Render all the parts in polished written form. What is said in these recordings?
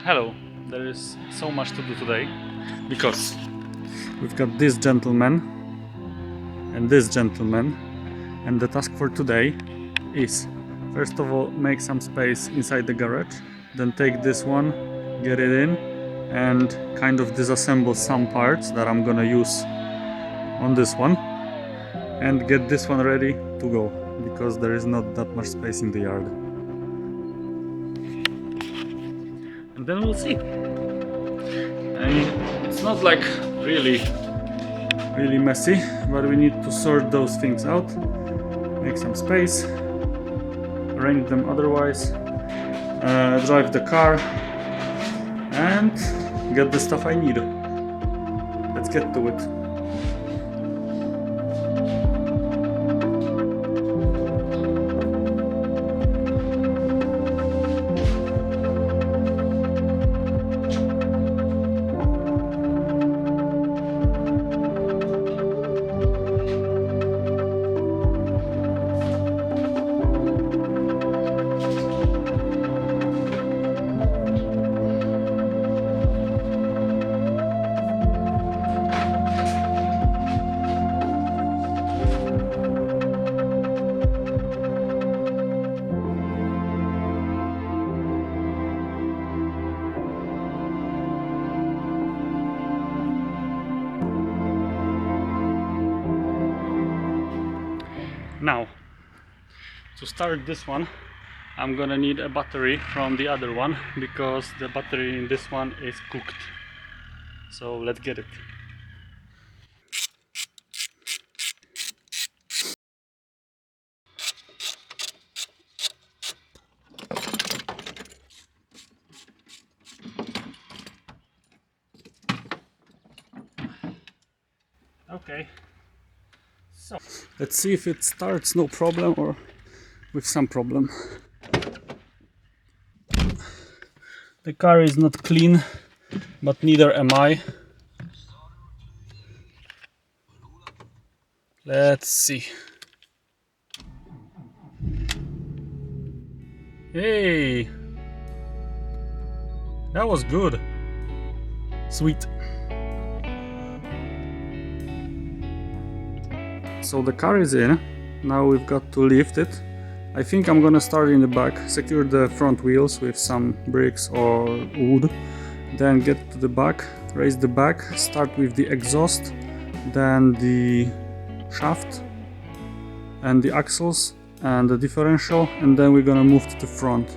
Hello, there is so much to do today because we've got this gentleman and this gentleman, and the task for today is first of all make some space inside the garage, then take this one, get it in and kind of disassemble some parts that I'm gonna use on this one and get this one ready to go because there is not that much space in the yard. And then we'll see. I mean, it's not like really messy, but we need to sort those things out, make some space, arrange them otherwise, drive the car and get the stuff I need. Let's get to it. Now, to start this one, I'm gonna need a battery from the other one because the battery in this one is cooked. So let's get it. Okay, so let's see if it starts no problem or with some problem. The car is not clean, but neither am I. Let's see. Hey, that was good. Sweet. So the car is in. Now we've got to lift it. I think I'm gonna start in the back, secure the front wheels with some bricks or wood, then get to the back, raise the back, start with the exhaust, then the shaft and the axles and the differential, and then we're gonna move to the front.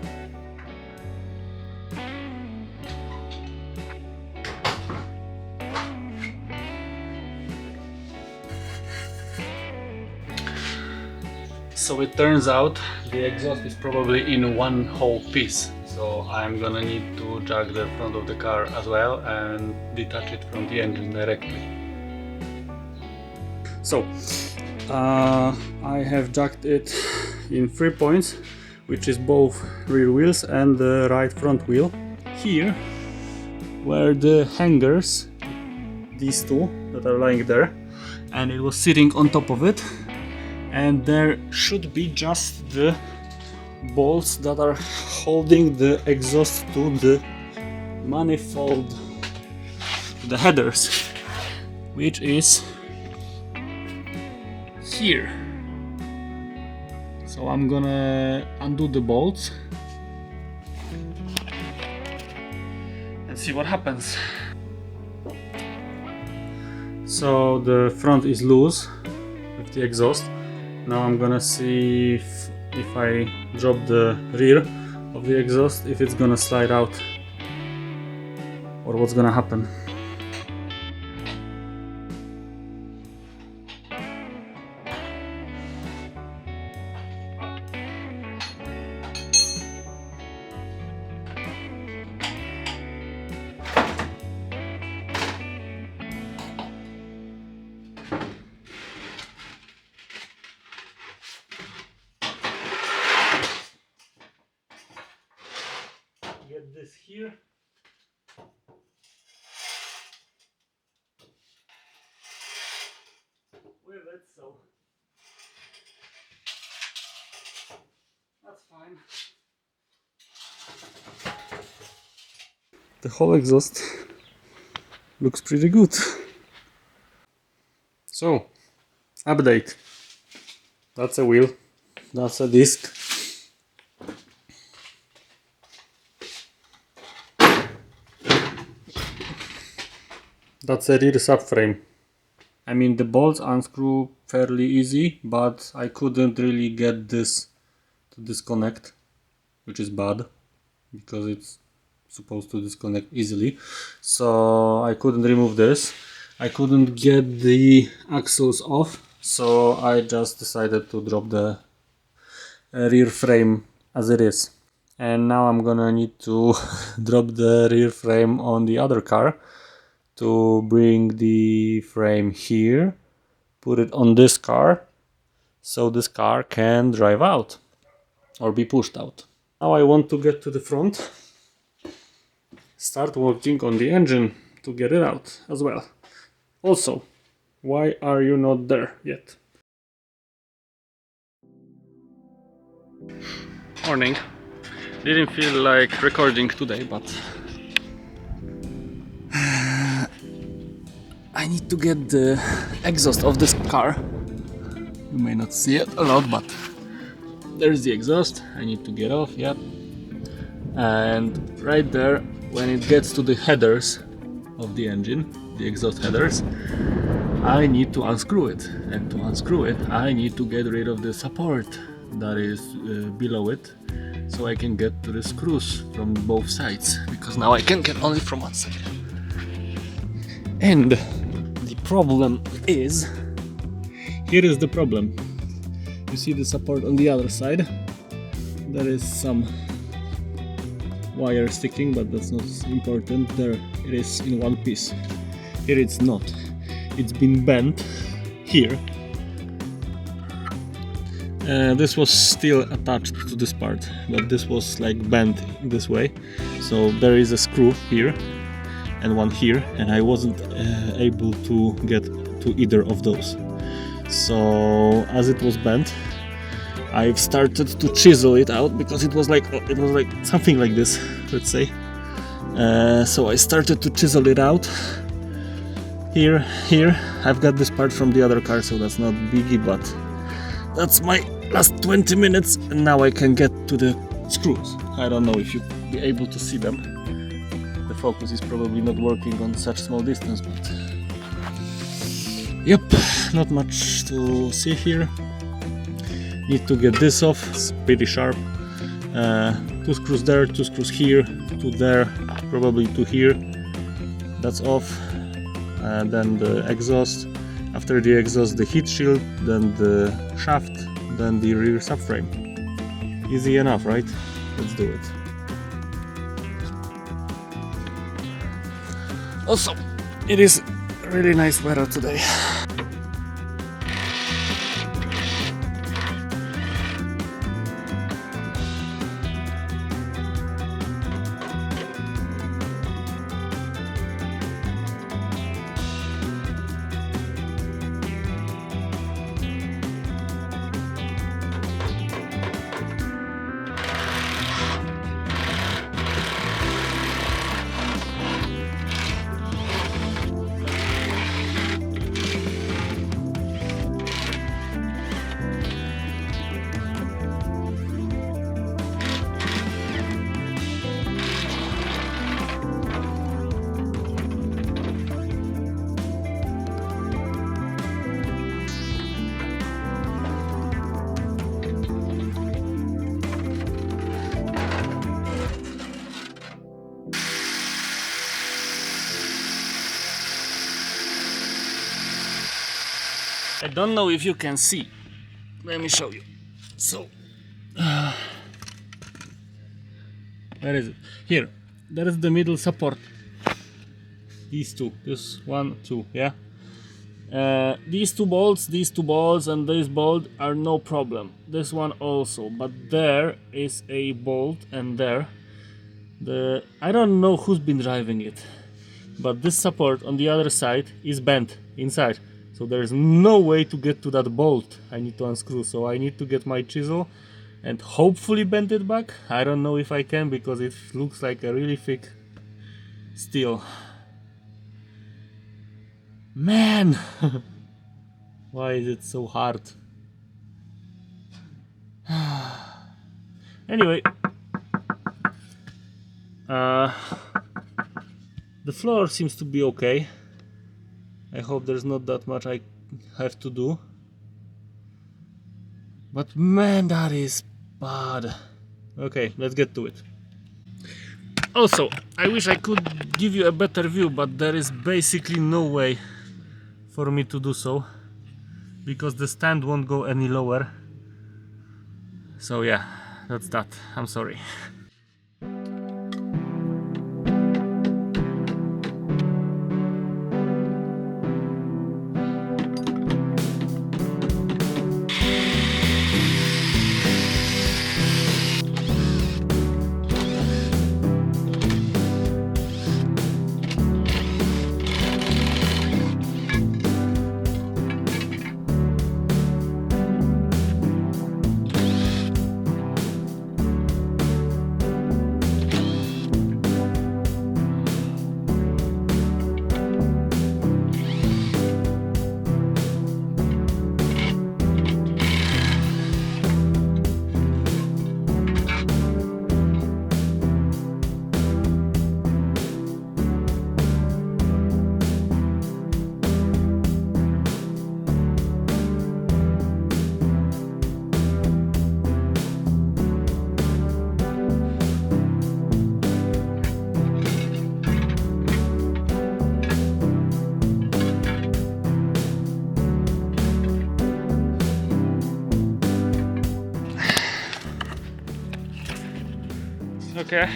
So it turns out the exhaust is probably in one whole piece, so I'm gonna need to jack the front of the car as well and detach it from the engine directly. So I have jacked it in 3 points, which is both rear wheels and the right front wheel. Here were the hangers, these two that are lying there, and it was sitting on top of it. And there should be just the bolts that are holding the exhaust to the manifold, the headers, which is here. So I'm gonna undo the bolts and see what happens. So the front is loose with the exhaust. Now I'm gonna see if I drop the rear of the exhaust, if it's gonna slide out or what's gonna happen. Get this here. With it, so that's fine. the whole exhaust looks pretty good. So, update. That's a wheel, that's a disc. That's a rear subframe. I mean, the bolts unscrew fairly easy, but I couldn't really get this to disconnect, which is bad because it's supposed to disconnect easily. So I couldn't remove this. I couldn't get the axles off, so I just decided to drop the rear frame as it is. And now I'm gonna need to drop the rear frame on the other car to bring the frame here, put it on this car, so this car can drive out or be pushed out. Now I want to get to the front, start working on the engine to get it out as well. Also, why are you not there yet? Morning. Didn't feel like recording today, but I need to get the exhaust of this car. You may not see it a lot, but there's the exhaust. I need to get off, yep. And right there, when it gets to the headers of the engine, the exhaust headers, I need to unscrew it. And to unscrew it, I need to get rid of the support that is below it, so I can get to the screws from both sides, because now I can get only from one side. And the problem is, here is the problem. You see the support on the other side? There is some wire sticking, but that's not important. There it is in one piece. Here it's not. It's been bent here. This was still attached to this part, but this was like bent this way. So there is a screw here and one here, and I wasn't able to get to either of those. So as it was bent, I've started to chisel it out, because it was like something like this, let's say. So I started to chisel it out. Here, I've got this part from the other car, so that's not biggie, but that's my last 20 minutes, and now I can get to the screws. I don't know if you'll be able to see them. The focus is probably not working on such small distance, but yep, not much to see here. Need to get this off, it's pretty sharp. 2 screws there, 2 screws here, 2 there, probably 2 here. That's off. Then the exhaust. After the exhaust, the heat shield, then the shaft, then the rear subframe. Easy enough, right? Let's do it. Also, it is really nice weather today. I don't know if you can see. Let me show you. So, where is it? Here. There is the middle support. These two. This 1, 2, yeah? These two bolts, and this bolt are no problem. This one also. But there is a bolt, and there. I don't know who's been driving it, but this support on the other side is bent inside. So there is no way to get to that bolt. I need to unscrew, so I need to get my chisel and hopefully bend it back. I don't know if I can, because it looks like a really thick Still. Man! Why is it so hard? Anyway. The floor seems to be okay. I hope there's not that much I have to do. But man, that is bad. Okay, let's get to it. Also, I wish I could give you a better view, but there is basically no way for me to do so, because the stand won't go any lower. So yeah, that's that. I'm sorry. Okay,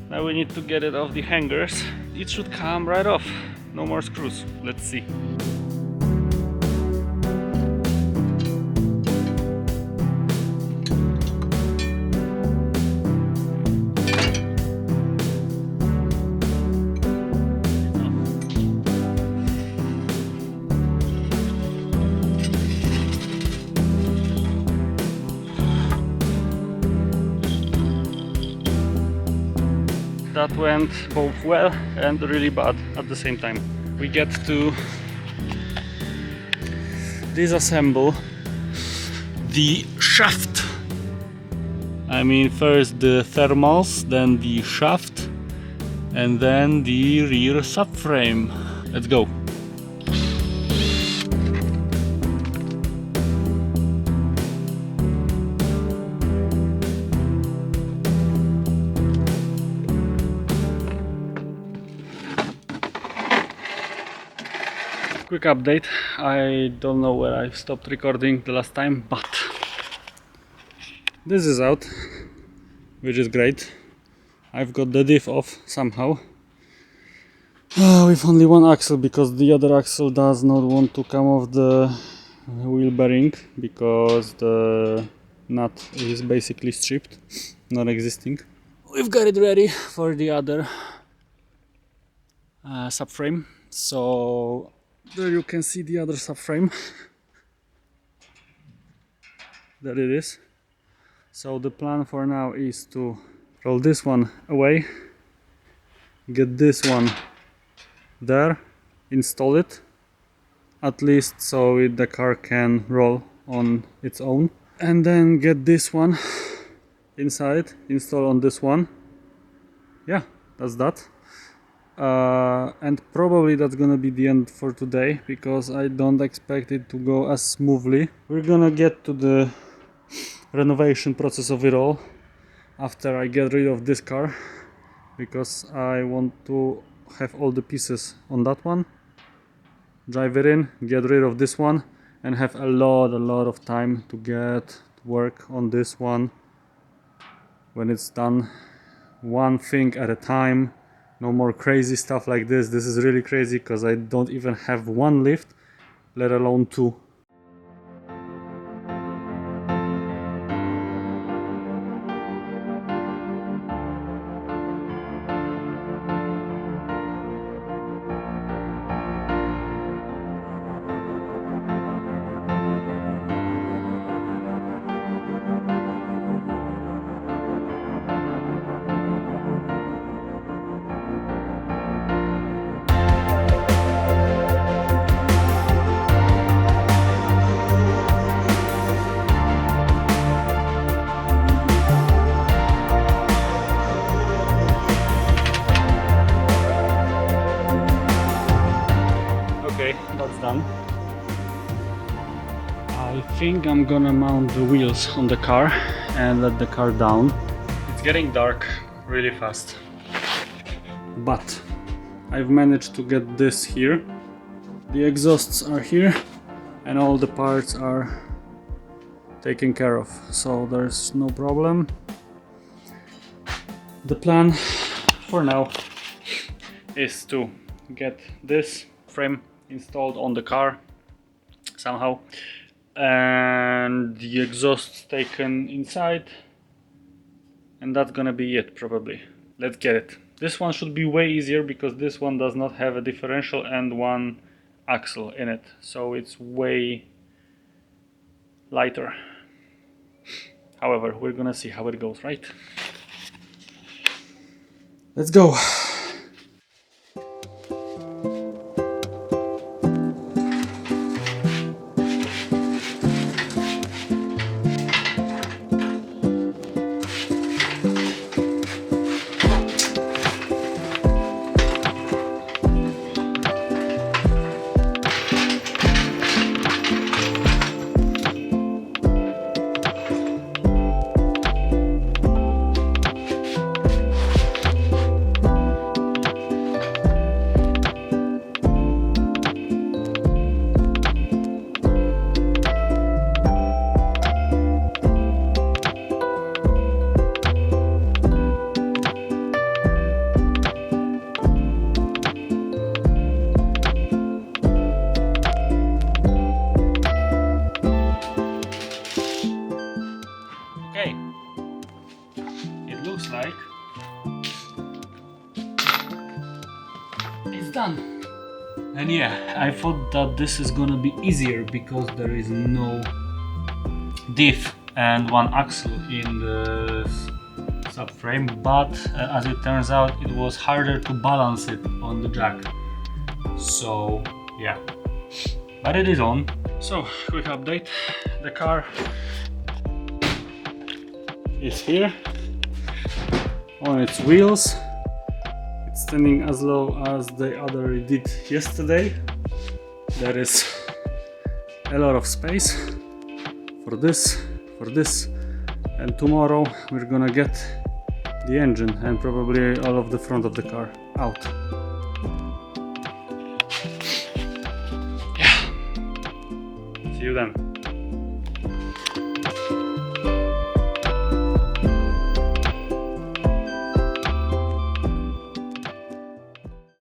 now we need to get it off the hangers. It should come right off. No more screws. Let's see. That went both well and really bad at the same time. We get to disassemble the shaft. I mean, first the thermals, then the shaft, and then the rear subframe. Let's go. Quick update, I don't know where I stopped recording the last time, but this is out, which is great. I've got the diff off somehow, with only one axle, because the other axle does not want to come off the wheel bearing, because the nut is basically stripped, non-existing. We've got it ready for the other subframe, so there you can see the other subframe. There it is. So the plan for now is to roll this one away, get this one there, install it, at least so the car can roll on its own, and then get this one inside, install on this one. Yeah, that's that. And probably that's gonna be the end for today, because I don't expect it to go as smoothly. We're gonna get to the renovation process of it all after I get rid of this car, because I want to have all the pieces on that one, drive it in, get rid of this one, and have a lot of time to get work on this one when it's done, one thing at a time. No more crazy stuff like this. This is really crazy because I don't even have one lift, let alone two. think I'm gonna mount the wheels on the car and let the car down. It's getting dark really fast, but I've managed to get this here. The exhausts are here and all the parts are taken care of, so there's no problem. The plan for now is to get this frame installed on the car somehow and the exhausts taken inside, and that's gonna be it probably. Let's get it. This one should be way easier because this one does not have a differential and one axle in it, so it's way lighter. However, we're gonna see how it goes, right? Let's go! Okay, it looks like it's done. And yeah, I thought that this is gonna be easier because there is no diff and one axle in the subframe, but as it turns out it was harder to balance it on the jack. So yeah, but it is on. So quick update, the car is here on its wheels. It's standing as low as the other did yesterday. There is a lot of space for this, and tomorrow we're gonna get the engine and probably all of the front of the car out. Yeah, see you then.